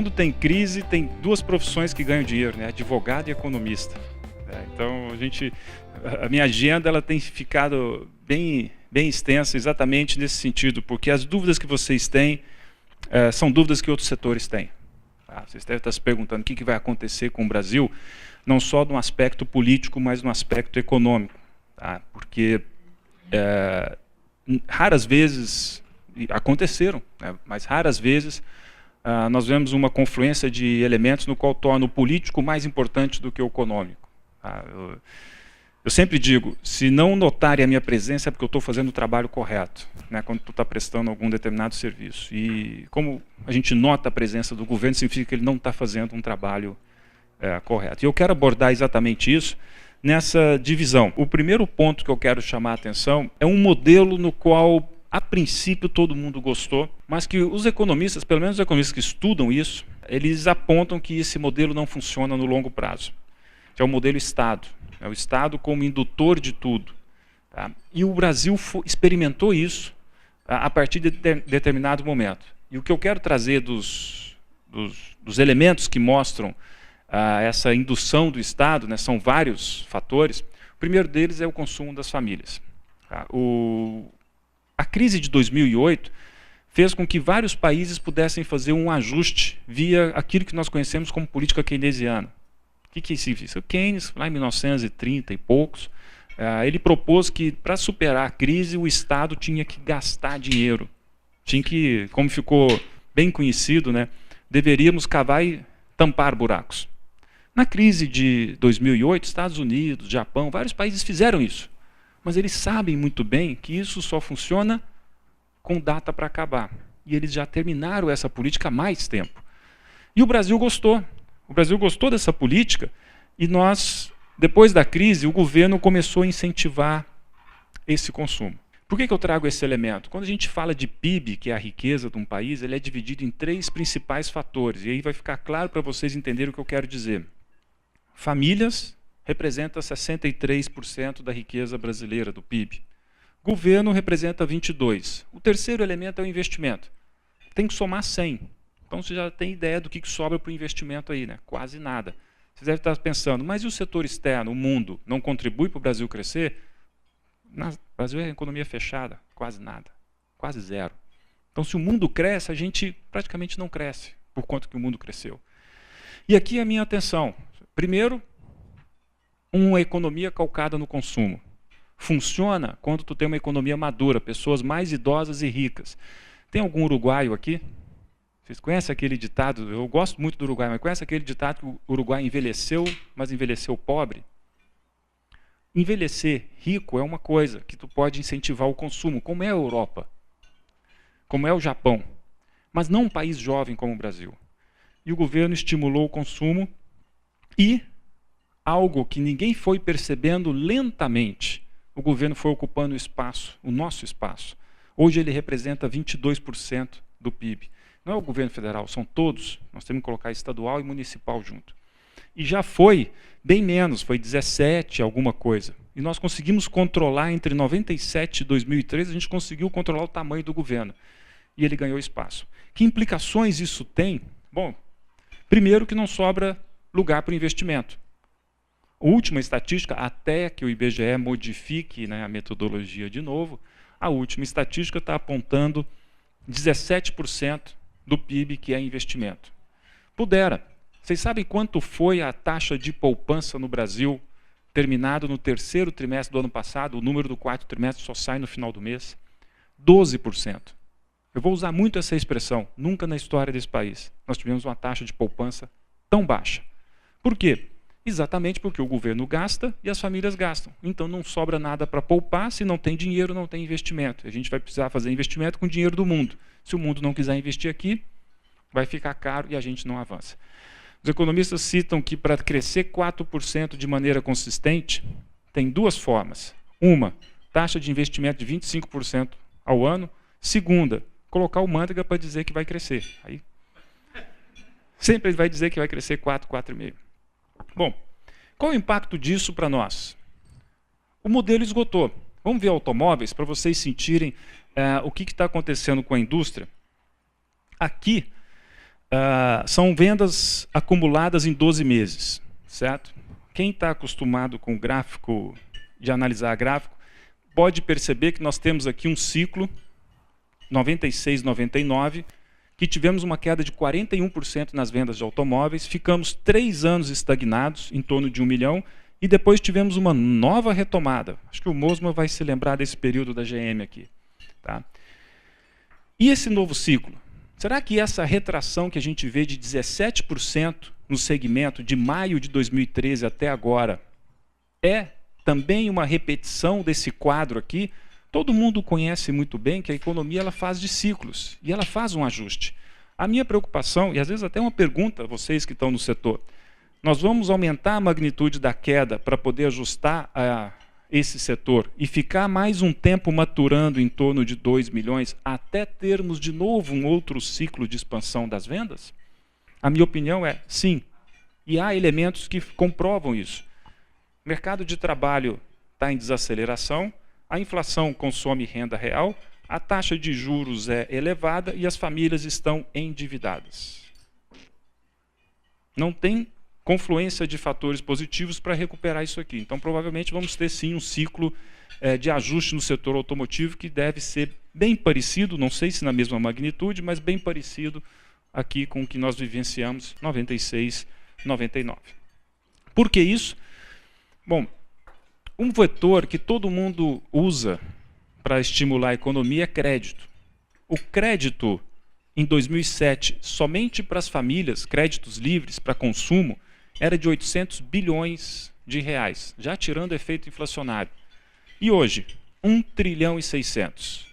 quando tem crise, tem duas profissões que ganham dinheiro, né? Advogado e economista. Então, a minha agenda ela tem ficado bem extensa exatamente nesse sentido, porque as dúvidas que vocês têm são dúvidas que outros setores têm. Vocês devem estar se perguntando o que vai acontecer com o Brasil, não só no aspecto político, mas no aspecto econômico. Porque raras vezes, aconteceram, né, mas raras vezes, nós vemos uma confluência de elementos no qual torna o político mais importante do que o econômico. Eu sempre digo, se não notarem a minha presença é porque eu estou fazendo o trabalho correto, né, quando tu está prestando algum determinado serviço. E como a gente nota a presença do governo, significa que ele não está fazendo um trabalho correto. E eu quero abordar exatamente isso nessa divisão. O primeiro ponto que eu quero chamar a atenção é um modelo no qual, a princípio, todo mundo gostou, mas que os economistas, pelo menos os economistas que estudam isso, eles apontam que esse modelo não funciona no longo prazo. Que é o modelo Estado. É o Estado como indutor de tudo. Tá? E o Brasil experimentou isso a partir de determinado momento. E o que eu quero trazer dos elementos que mostram essa indução do Estado, né, são vários fatores. O primeiro deles é o consumo das famílias. Tá? A crise de 2008 fez com que vários países pudessem fazer um ajuste via aquilo que nós conhecemos como política keynesiana. O que é isso? O Keynes, lá em 1930 e poucos, ele propôs que, para superar a crise, o Estado tinha que gastar dinheiro. Tinha que, como ficou bem conhecido, né, deveríamos cavar e tampar buracos. Na crise de 2008, Estados Unidos, Japão, vários países fizeram isso. Mas eles sabem muito bem que isso só funciona com data para acabar. E eles já terminaram essa política há mais tempo. E o Brasil gostou. O Brasil gostou dessa política e nós, depois da crise, o governo começou a incentivar esse consumo. Por que eu trago esse elemento? Quando a gente fala de PIB, que é a riqueza de um país, ele é dividido em três principais fatores. E aí vai ficar claro para vocês entenderem o que eu quero dizer. Famílias representa 63% da riqueza brasileira, do PIB. Governo representa 22%. O terceiro elemento é o investimento. Tem que somar 100%. Então você já tem ideia do que sobra para o investimento aí, né? Quase nada. Você deve estar pensando, mas e o setor externo, o mundo, não contribui para o Brasil crescer? O Brasil é economia fechada, quase nada, quase zero. Então se o mundo cresce, a gente praticamente não cresce, por conta que o mundo cresceu. E aqui a minha atenção. Primeiro, uma economia calcada no consumo. Funciona quando tu tem uma economia madura, pessoas mais idosas e ricas. Tem algum uruguaio aqui? Vocês conhecem aquele ditado? Eu gosto muito do Uruguai, mas conhece aquele ditado que o Uruguai envelheceu, mas envelheceu pobre? Envelhecer rico é uma coisa que tu pode incentivar o consumo, como é a Europa, como é o Japão, mas não um país jovem como o Brasil. E o governo estimulou o consumo e algo que ninguém foi percebendo lentamente, o governo foi ocupando o espaço, o nosso espaço. Hoje ele representa 22% do PIB. Não é o governo federal, são todos. Nós temos que colocar estadual e municipal junto. E já foi bem menos, foi 17 alguma coisa. E nós conseguimos controlar, entre 97 e 2013, a gente conseguiu controlar o tamanho do governo. E ele ganhou espaço. Que implicações isso tem? Bom, primeiro que não sobra lugar para o investimento. A última estatística, até que o IBGE modifique, né, a metodologia de novo, a última estatística está apontando 17% do PIB que é investimento. Pudera. Vocês sabem quanto foi a taxa de poupança no Brasil, terminado no terceiro trimestre do ano passado? O número do quarto trimestre só sai no final do mês. 12%. Eu vou usar muito essa expressão. Nunca na história desse país nós tivemos uma taxa de poupança tão baixa. Por quê? Exatamente porque o governo gasta e as famílias gastam. Então não sobra nada para poupar, se não tem dinheiro, não tem investimento. A gente vai precisar fazer investimento com o dinheiro do mundo. Se o mundo não quiser investir aqui, vai ficar caro e a gente não avança. Os economistas citam que para crescer 4% de maneira consistente, tem duas formas. Uma, taxa de investimento de 25% ao ano. Segunda, colocar o manteiga para dizer que vai crescer. Aí, sempre ele vai dizer que vai crescer 4, 4,5%. Bom, qual o impacto disso para nós? O modelo esgotou. Vamos ver automóveis para vocês sentirem o que está acontecendo com a indústria. Aqui, são vendas acumuladas em 12 meses, certo? Quem está acostumado com gráfico, de analisar gráfico, pode perceber que nós temos aqui um ciclo, 96, 99, que tivemos uma queda de 41% nas vendas de automóveis, ficamos 3 anos estagnados, em torno de 1 milhão, e depois tivemos uma nova retomada. Acho que o Mosman vai se lembrar desse período da GM aqui. Tá? E esse novo ciclo? Será que essa retração que a gente vê de 17% no segmento de maio de 2013 até agora é também uma repetição desse quadro aqui? Todo mundo conhece muito bem que a economia ela faz de ciclos e ela faz um ajuste. A minha preocupação, e às vezes até uma pergunta a vocês que estão no setor, nós vamos aumentar a magnitude da queda para poder ajustar esse setor e ficar mais um tempo maturando em torno de 2 milhões até termos de novo um outro ciclo de expansão das vendas? A minha opinião é sim. E há elementos que comprovam isso. O mercado de trabalho está em desaceleração, a inflação consome renda real, a taxa de juros é elevada e as famílias estão endividadas. Não tem confluência de fatores positivos para recuperar isso aqui. Então, provavelmente, vamos ter sim um ciclo de ajuste no setor automotivo que deve ser bem parecido, não sei se na mesma magnitude, mas bem parecido aqui com o que nós vivenciamos 96, 99. Por que isso? Bom, um vetor que todo mundo usa para estimular a economia é crédito. O crédito, em 2007, somente para as famílias, créditos livres para consumo, era de 800 bilhões de reais, já tirando efeito inflacionário. E hoje, 1 trilhão e 600.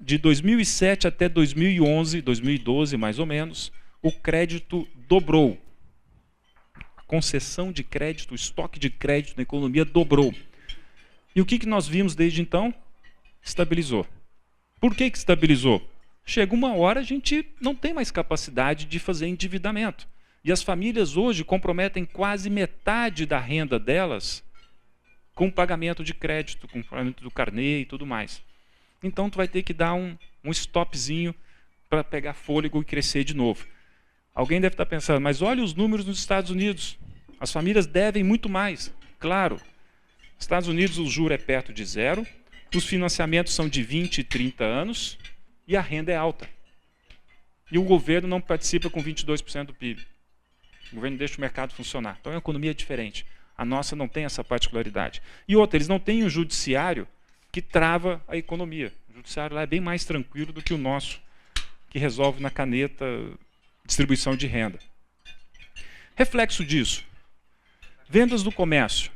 De 2007 até 2011, 2012 mais ou menos, o crédito dobrou. A concessão de crédito, o estoque de crédito na economia dobrou. E o que nós vimos desde então? Estabilizou. Por que estabilizou? Chega uma hora a gente não tem mais capacidade de fazer endividamento. E as famílias hoje comprometem quase metade da renda delas com pagamento de crédito, com pagamento do carnê e tudo mais. Então, tu vai ter que dar um stopzinho para pegar fôlego e crescer de novo. Alguém deve estar pensando, mas olha os números nos Estados Unidos. As famílias devem muito mais. Claro, nos Estados Unidos o juro é perto de zero, os financiamentos são de 20 e 30 anos e a renda é alta. E o governo não participa com 22% do PIB. O governo deixa o mercado funcionar. Então a economia é diferente. A nossa não tem essa particularidade. E outra, eles não têm um judiciário que trava a economia. O judiciário lá é bem mais tranquilo do que o nosso, que resolve na caneta distribuição de renda. Reflexo disso. Vendas do comércio.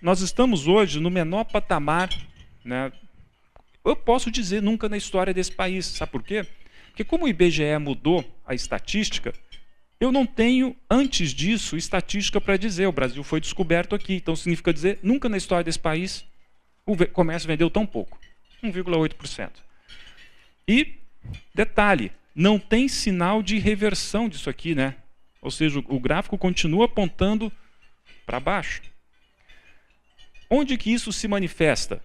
Nós estamos hoje no menor patamar, né, eu posso dizer nunca na história desse país. Sabe por quê? Porque como o IBGE mudou a estatística, eu não tenho, antes disso, estatística para dizer. O Brasil foi descoberto aqui. Então, significa dizer, nunca na história desse país, o comércio vendeu tão pouco. 1,8%. E, detalhe, não tem sinal de reversão disso aqui, né? Ou seja, o gráfico continua apontando para baixo. Onde que isso se manifesta?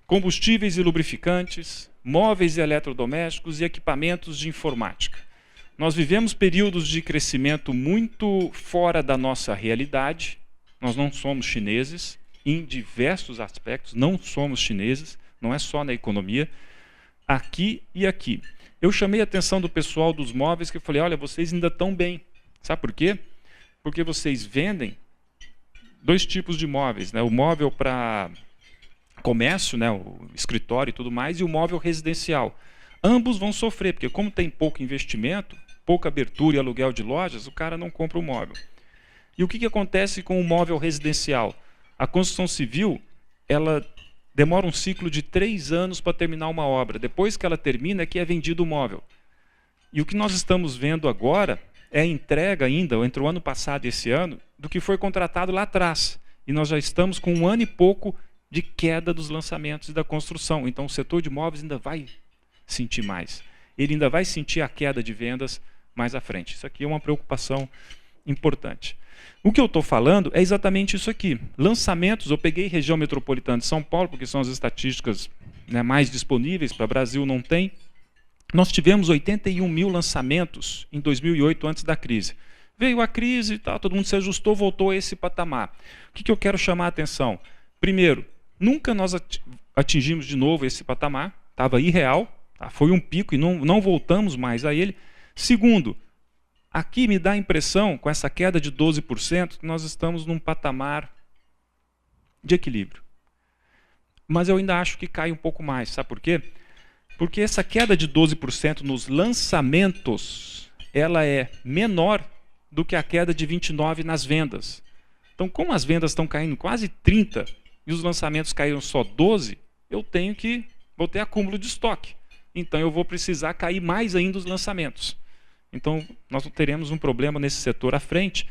Combustíveis e lubrificantes, móveis e eletrodomésticos e equipamentos de informática. Nós vivemos períodos de crescimento muito fora da nossa realidade. Nós não somos chineses, em diversos aspectos, não somos chineses, não é só na economia, aqui e aqui. Eu chamei a atenção do pessoal dos móveis, que eu falei, olha, vocês ainda estão bem. Sabe por quê? Porque vocês vendem 2 tipos de móveis, né? O móvel para comércio, né? O escritório e tudo mais, e o móvel residencial. Ambos vão sofrer, porque como tem pouco investimento, pouca abertura e aluguel de lojas, o cara não compra o móvel. E o que acontece com o móvel residencial? A construção civil, ela demora um ciclo de 3 anos para terminar uma obra. Depois que ela termina, é que é vendido o móvel. E o que nós estamos vendo agora é a entrega ainda, entre o ano passado e esse ano, do que foi contratado lá atrás. E nós já estamos com 1 ano e pouco de queda dos lançamentos e da construção. Então o setor de imóveis ainda vai sentir mais. Ele ainda vai sentir a queda de vendas mais à frente. Isso aqui é uma preocupação importante. O que eu estou falando é exatamente isso aqui. Lançamentos, eu peguei região metropolitana de São Paulo, porque são as estatísticas, né, mais disponíveis, para o Brasil não tem. Nós tivemos 81 mil lançamentos em 2008, antes da crise. Veio a crise, todo mundo se ajustou, voltou a esse patamar. O que eu quero chamar a atenção? Primeiro, nunca nós atingimos de novo esse patamar, estava irreal, tá? Foi um pico e não voltamos mais a ele. Segundo, aqui me dá a impressão, com essa queda de 12%, que nós estamos num patamar de equilíbrio. Mas eu ainda acho que cai um pouco mais, sabe por quê? Porque essa queda de 12% nos lançamentos, ela é menor do que a queda de 29% nas vendas. Então, como as vendas estão caindo quase 30% e os lançamentos caíram só 12%, vou ter acúmulo de estoque. Então, eu vou precisar cair mais ainda os lançamentos. Então, nós teremos um problema nesse setor à frente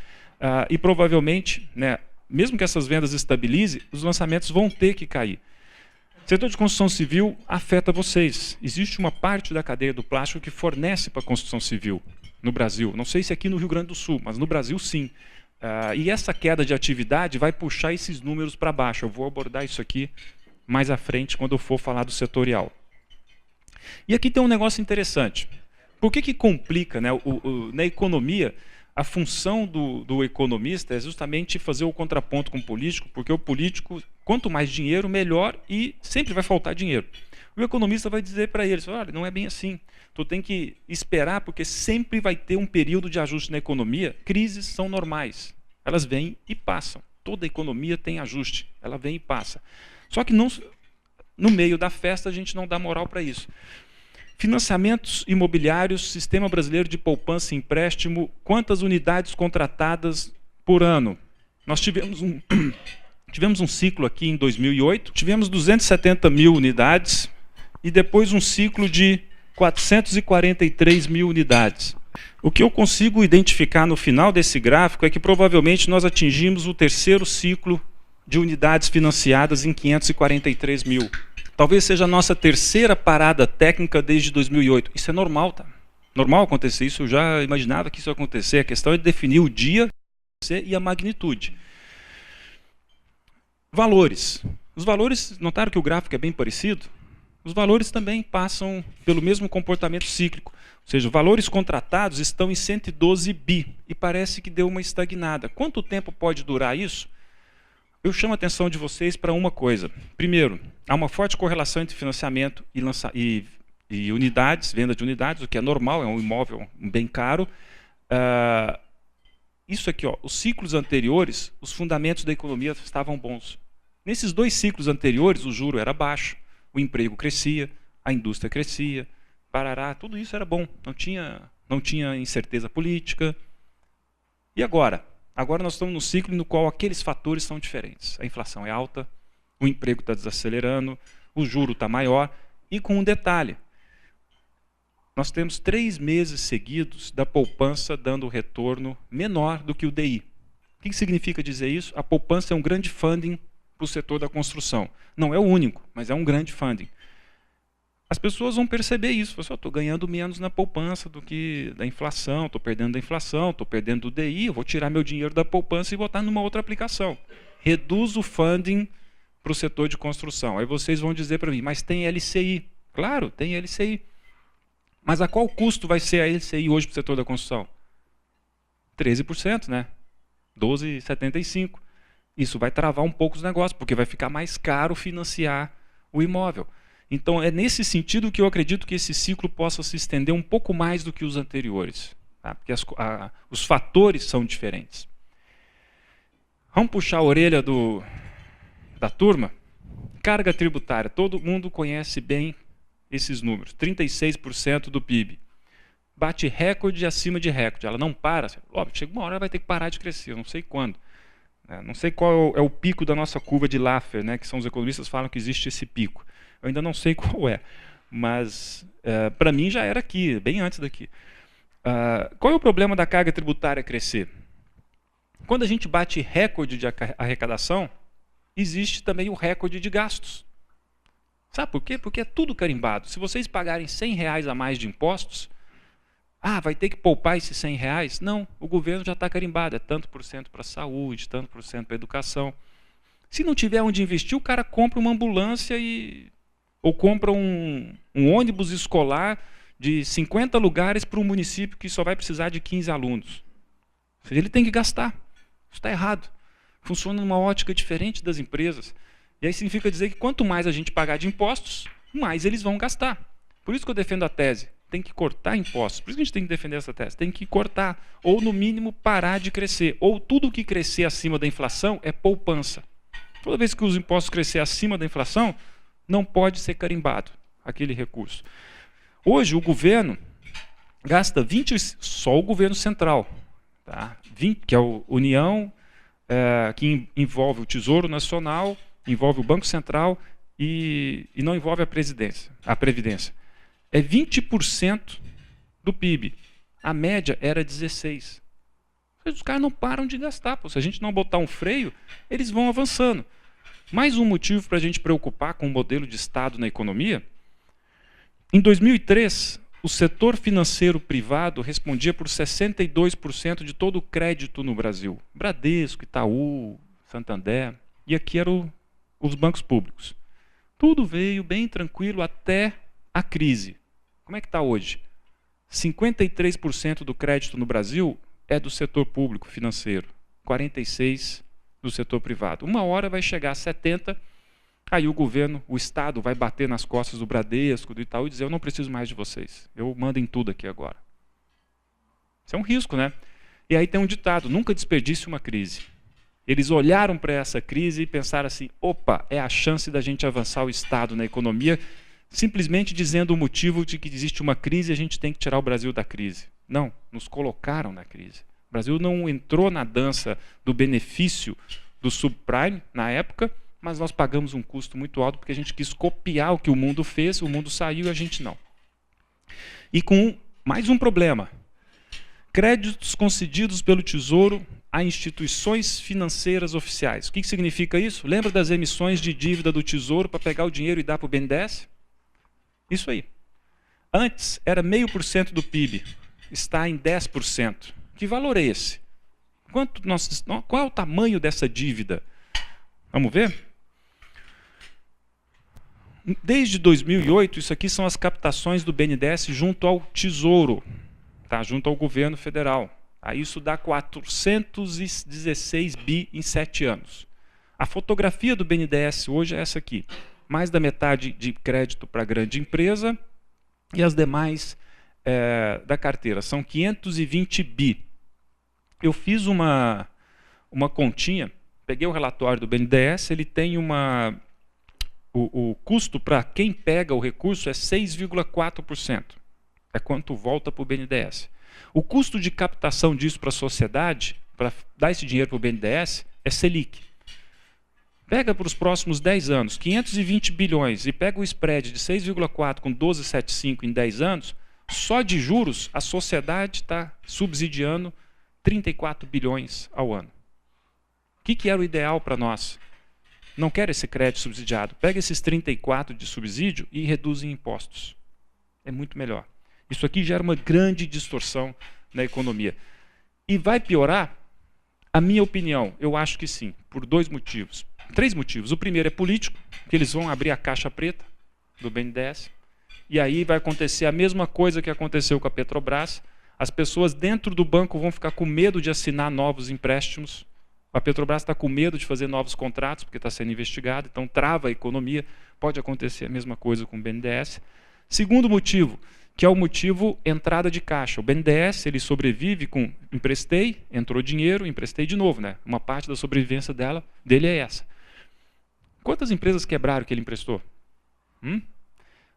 e provavelmente, né, mesmo que essas vendas estabilizem, os lançamentos vão ter que cair. O setor de construção civil afeta vocês. Existe uma parte da cadeia do plástico que fornece para a construção civil no Brasil. Não sei se aqui no Rio Grande do Sul, mas no Brasil sim. E essa queda de atividade vai puxar esses números para baixo. Eu vou abordar isso aqui mais à frente quando eu for falar do setorial. E aqui tem um negócio interessante. Por que complica, né? Na economia, a função do economista é justamente fazer o contraponto com o político, porque o político, quanto mais dinheiro, melhor, e sempre vai faltar dinheiro. O economista vai dizer para eles, olha, não é bem assim. Tu tem que esperar, porque sempre vai ter um período de ajuste na economia. Crises são normais. Elas vêm e passam. Toda economia tem ajuste. Ela vem e passa. Só que no meio da festa a gente não dá moral para isso. Financiamentos imobiliários, Sistema Brasileiro de Poupança e Empréstimo, quantas unidades contratadas por ano? Nós tivemos um ciclo aqui em 2008, tivemos 270 mil unidades e depois um ciclo de 443 mil unidades. O que eu consigo identificar no final desse gráfico é que provavelmente nós atingimos o terceiro ciclo de unidades financiadas em 543 mil. Talvez seja a nossa terceira parada técnica desde 2008. Isso é normal, tá? Normal acontecer isso, eu já imaginava que isso ia acontecer. A questão é definir o dia e a magnitude. Valores. Os valores, notaram que o gráfico é bem parecido? Os valores também passam pelo mesmo comportamento cíclico. Ou seja, valores contratados estão em 112 bi e parece que deu uma estagnada. Quanto tempo pode durar isso? Eu chamo a atenção de vocês para uma coisa. Primeiro, há uma forte correlação entre financiamento e unidades, venda de unidades, o que é normal, é um imóvel bem caro. Isso aqui, ó, os ciclos anteriores, os fundamentos da economia estavam bons. Nesses dois ciclos anteriores, o juro era baixo, o emprego crescia, a indústria crescia, parará, tudo isso era bom, não tinha incerteza política. E agora? Agora nós estamos num ciclo no qual aqueles fatores são diferentes. A inflação é alta, o emprego está desacelerando, o juro está maior, e com um detalhe, nós temos 3 meses seguidos da poupança dando retorno menor do que o DI. O que significa dizer isso? A poupança é um grande funding para o setor da construção. Não é o único, mas é um grande funding. As pessoas vão perceber isso. Estou ganhando menos na poupança do que da inflação, estou perdendo da inflação, estou perdendo do DI, eu vou tirar meu dinheiro da poupança e botar numa outra aplicação. Reduz o funding para o setor de construção. Aí vocês vão dizer para mim, mas tem LCI. Claro, tem LCI. Mas a qual custo vai ser a LCI hoje para o setor da construção? 13%, né? 12,75%. Isso vai travar um pouco os negócios, porque vai ficar mais caro financiar o imóvel. Então, é nesse sentido que eu acredito que esse ciclo possa se estender um pouco mais do que os anteriores. Tá? Porque os fatores são diferentes. Vamos puxar a orelha da turma? Carga tributária. Todo mundo conhece bem esses números. 36% do PIB. Bate recorde acima de recorde. Ela não para. Chega uma hora, ela vai ter que parar de crescer. Eu não sei quando. Não sei qual é o pico da nossa curva de Laffer, né, que são os economistas que falam que existe esse pico. Eu ainda não sei qual é, mas para mim já era aqui, bem antes daqui. Qual é o problema da carga tributária crescer? Quando a gente bate recorde de arrecadação, existe também o recorde de gastos. Sabe por quê? Porque é tudo carimbado. Se vocês pagarem R$100 a mais de impostos, vai ter que poupar esses R$100? Não, o governo já está carimbado, é tanto por cento para a saúde, tanto por cento para a educação. Se não tiver onde investir, o cara compra uma ambulância ou compra um ônibus escolar de 50 lugares para um município que só vai precisar de 15 alunos. Ou seja, ele tem que gastar. Isso está errado. Funciona numa ótica diferente das empresas. E aí significa dizer que quanto mais a gente pagar de impostos, mais eles vão gastar. Por isso que eu defendo a tese. Tem que cortar impostos. Por isso que a gente tem que defender essa tese. Tem que cortar. Ou, no mínimo, parar de crescer. Ou tudo que crescer acima da inflação é poupança. Toda vez que os impostos crescer acima da inflação, não pode ser carimbado aquele recurso. Hoje, o governo gasta 20, só o governo central, tá? 20, que é a União, que envolve o Tesouro Nacional, envolve o Banco Central e não envolve a Previdência. É 20% do PIB. A média era 16%. Os caras não param de gastar. Pô. Se a gente não botar um freio, eles vão avançando. Mais um motivo para a gente preocupar com o modelo de Estado na economia. Em 2003, o setor financeiro privado respondia por 62% de todo o crédito no Brasil. Bradesco, Itaú, Santander. E aqui eram os bancos públicos. Tudo veio bem tranquilo até a crise. Como é que está hoje? 53% do crédito no Brasil é do setor público financeiro, 46% do setor privado. Uma hora vai chegar a 70%, aí o governo, o Estado vai bater nas costas do Bradesco, do Itaú e dizer, eu não preciso mais de vocês, eu mando em tudo aqui agora. Isso é um risco, né? E aí tem um ditado, nunca desperdice uma crise. Eles olharam para essa crise e pensaram assim, opa, é a chance da gente avançar o Estado na economia, simplesmente dizendo o motivo de que existe uma crise e a gente tem que tirar o Brasil da crise. Não, nos colocaram na crise. O Brasil não entrou na dança do benefício do subprime na época, mas nós pagamos um custo muito alto porque a gente quis copiar o que o mundo fez, o mundo saiu e a gente não. E com mais um problema. Créditos concedidos pelo Tesouro a instituições financeiras oficiais. O que significa isso? Lembra das emissões de dívida do Tesouro para pegar o dinheiro e dar para o BNDES? Isso aí. Antes era 0,5% do PIB. Está em 10%. Que valor é esse? Qual é o tamanho dessa dívida? Vamos ver? Desde 2008, isso aqui são as captações do BNDES junto ao Tesouro, tá? Junto ao governo federal. Aí isso dá 416 bi em 7 anos. A fotografia do BNDES hoje é essa aqui. Mais da metade de crédito para grande empresa e as demais da carteira. São 520 bi. Eu fiz uma continha, peguei o relatório do BNDES, ele tem o custo para quem pega o recurso é 6,4%. É quanto volta para o BNDES. O custo de captação disso para a sociedade, para dar esse dinheiro para o BNDES, é Selic. Pega para os próximos 10 anos, 520 bilhões, e pega o spread de 6,4 com 12,75 em 10 anos, só de juros a sociedade está subsidiando 34 bilhões ao ano. O que era o ideal para nós? Não quero esse crédito subsidiado. Pega esses 34 de subsídio e reduz em impostos. É muito melhor. Isso aqui gera uma grande distorção na economia. E vai piorar? A minha opinião, eu acho que sim, por 2 motivos. 3 motivos. O primeiro é político, que eles vão abrir a caixa preta do BNDES, e aí vai acontecer a mesma coisa que aconteceu com a Petrobras. As pessoas dentro do banco vão ficar com medo de assinar novos empréstimos. A Petrobras está com medo de fazer novos contratos, porque está sendo investigada, então trava a economia. Pode acontecer a mesma coisa com o BNDES. Segundo motivo, que é o motivo entrada de caixa. O BNDES ele sobrevive com emprestei, entrou dinheiro, emprestei de novo. Né? Uma parte da sobrevivência dele é essa. Quantas empresas quebraram que ele emprestou?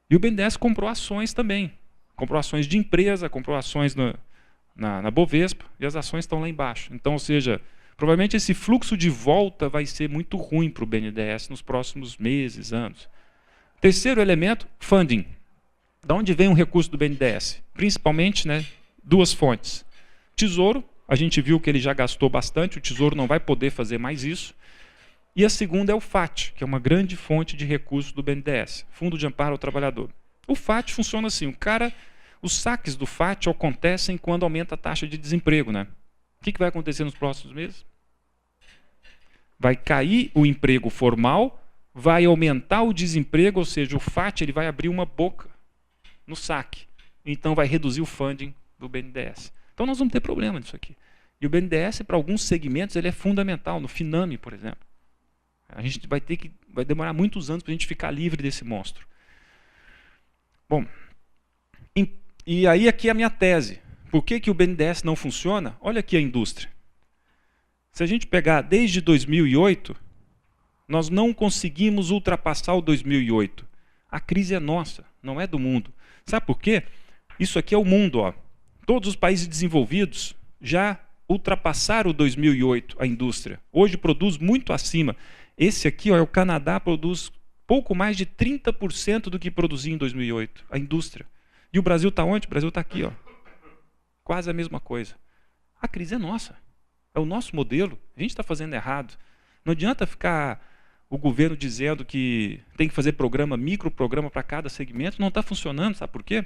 E o BNDES comprou ações também. Comprou ações de empresa, comprou ações na Bovespa, e as ações estão lá embaixo. Então, ou seja, provavelmente esse fluxo de volta vai ser muito ruim para o BNDES nos próximos meses, anos. Terceiro elemento, funding. De onde vem o recurso do BNDES? Principalmente, 2 fontes. Tesouro, a gente viu que ele já gastou bastante, o Tesouro não vai poder fazer mais isso. E a segunda é o FAT, que é uma grande fonte de recursos do BNDES, Fundo de Amparo ao Trabalhador. O FAT funciona assim, os saques do FAT acontecem quando aumenta a taxa de desemprego. Né? O que vai acontecer nos próximos meses? Vai cair o emprego formal, vai aumentar o desemprego, ou seja, o FAT ele vai abrir uma boca no saque. então vai reduzir o funding do BNDES. Então nós vamos ter problema nisso aqui. E o BNDES, para alguns segmentos, ele é fundamental, no Finame, por exemplo. A gente vai demorar muitos anos para a gente ficar livre desse monstro. Bom, e aí aqui é a minha tese. Por que o BNDES não funciona? Olha aqui a indústria. Se a gente pegar desde 2008, nós não conseguimos ultrapassar o 2008. A crise é nossa, não é do mundo. Sabe por quê? Isso aqui é o mundo. Ó. Todos os países desenvolvidos já ultrapassaram o 2008, a indústria. Hoje produz muito acima. Esse aqui, ó, é o Canadá, produz pouco mais de 30% do que produzia em 2008, a indústria. E o Brasil está onde? O Brasil está aqui, ó. Quase a mesma coisa. A crise é nossa. É o nosso modelo. A gente está fazendo errado. Não adianta ficar o governo dizendo que tem que fazer programa, microprograma para cada segmento. Não está funcionando, sabe por quê?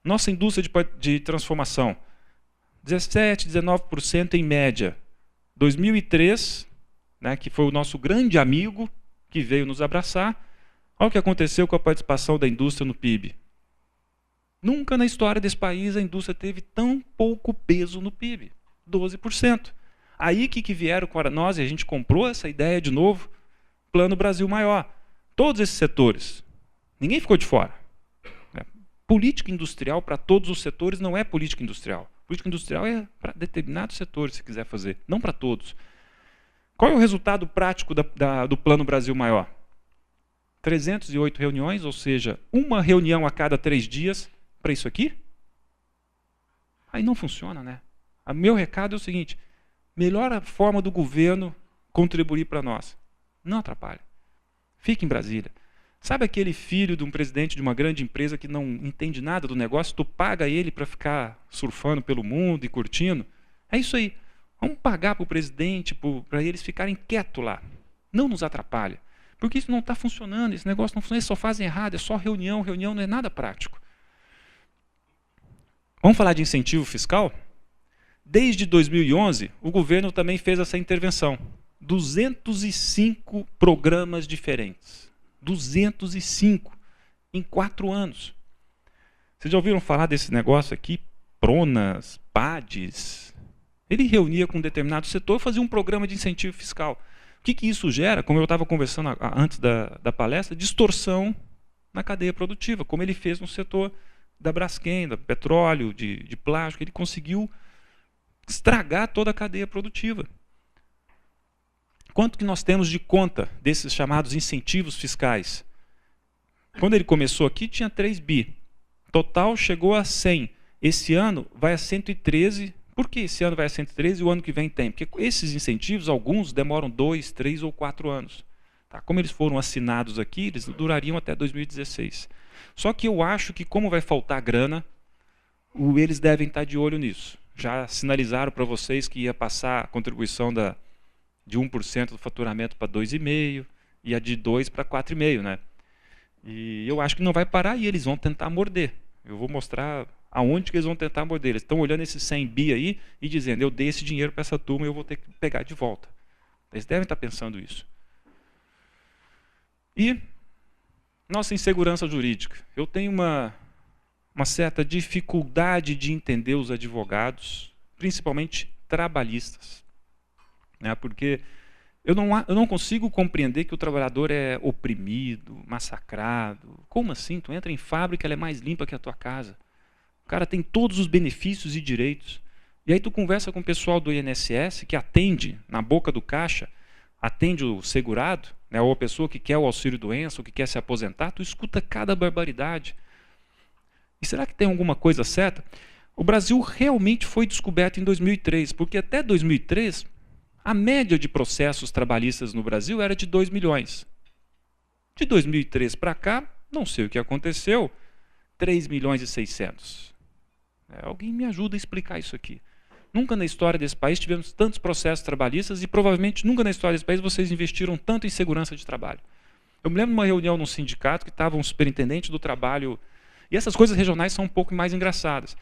Nossa indústria de transformação, 17%, 19% em média. 2003, né, que foi o nosso grande amigo que veio nos abraçar, olha o que aconteceu com a participação da indústria no PIB. Nunca na história desse país a indústria teve tão pouco peso no PIB, 12%. Aí que vieram para nós e a gente comprou essa ideia de novo, Plano Brasil Maior. Todos esses setores, ninguém ficou de fora. Política industrial para todos os setores não é política industrial. Política industrial é para determinados setores, se quiser fazer, não para todos. Qual é o resultado prático do Plano Brasil Maior? 308 reuniões, ou seja, uma reunião a cada 3 dias para isso aqui? Aí não funciona, né? O meu recado é o seguinte, melhor forma do governo contribuir para nós. Não atrapalha. Fique em Brasília. Sabe aquele filho de um presidente de uma grande empresa que não entende nada do negócio, tu paga ele para ficar surfando pelo mundo e curtindo? É isso aí. Vamos pagar para o presidente, para eles ficarem quietos lá. Não nos atrapalha. Porque isso não está funcionando, esse negócio não funciona, eles só fazem errado, é só reunião, reunião não é nada prático. Vamos falar de incentivo fiscal? Desde 2011, o governo também fez essa intervenção. 205 programas diferentes. 205 em 4 anos. Vocês já ouviram falar desse negócio aqui? Pronas, PADs. Ele reunia com um determinado setor e fazia um programa de incentivo fiscal. O que isso gera? Como eu estava conversando antes da palestra, distorção na cadeia produtiva, como ele fez no setor da Braskem, do petróleo, de plástico. Ele conseguiu estragar toda a cadeia produtiva. Quanto que nós temos de conta desses chamados incentivos fiscais? Quando ele começou aqui, tinha 3 bi. Total chegou a 100. Esse ano vai a 113. Por que esse ano vai a 113 e o ano que vem tem? Porque esses incentivos, alguns demoram 2, 3 ou 4 anos. Tá? Como eles foram assinados aqui, eles durariam até 2016. Só que eu acho que, como vai faltar grana, eles devem estar de olho nisso. Já sinalizaram para vocês que ia passar a contribuição de 1% do faturamento para 2,5% e a de 2% para 4,5%. Né? E eu acho que não vai parar e eles vão tentar morder. Eu vou mostrar aonde que eles vão tentar morder. Eles estão olhando esses 100 bi aí e dizendo, eu dei esse dinheiro para essa turma e eu vou ter que pegar de volta. Eles devem estar pensando isso. E nossa insegurança jurídica. Eu tenho uma certa dificuldade de entender os advogados, principalmente trabalhistas. Né? Porque eu não consigo compreender que o trabalhador é oprimido, massacrado. Como assim? Tu entra em fábrica, ela é mais limpa que a tua casa. O cara tem todos os benefícios e direitos. E aí tu conversa com o pessoal do INSS, que atende na boca do caixa, atende o segurado, né, ou a pessoa que quer o auxílio-doença, ou que quer se aposentar, tu escuta cada barbaridade. E será que tem alguma coisa certa? O Brasil realmente foi descoberto em 2003, porque até 2003, a média de processos trabalhistas no Brasil era de 2 milhões. De 2003 para cá, não sei o que aconteceu, 3 milhões e 600. Alguém me ajuda a explicar isso aqui. Nunca na história desse país tivemos tantos processos trabalhistas e provavelmente nunca na história desse país vocês investiram tanto em segurança de trabalho. Eu me lembro de uma reunião num sindicato que estava um superintendente do trabalho, e essas coisas regionais são um pouco mais engraçadas.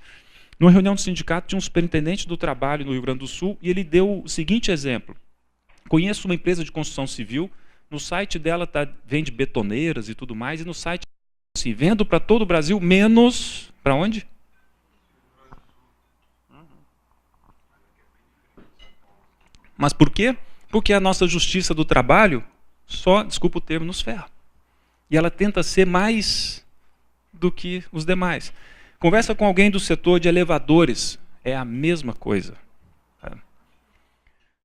Numa reunião do sindicato tinha um superintendente do trabalho no Rio Grande do Sul e ele deu o seguinte exemplo. Conheço uma empresa de construção civil, no site dela vende betoneiras e tudo mais, e no site assim, vendo para todo o Brasil, menos, para onde? Mas por quê? Porque a nossa justiça do trabalho só, desculpa o termo, nos ferra. E ela tenta ser mais do que os demais. Conversa com alguém do setor de elevadores, é a mesma coisa.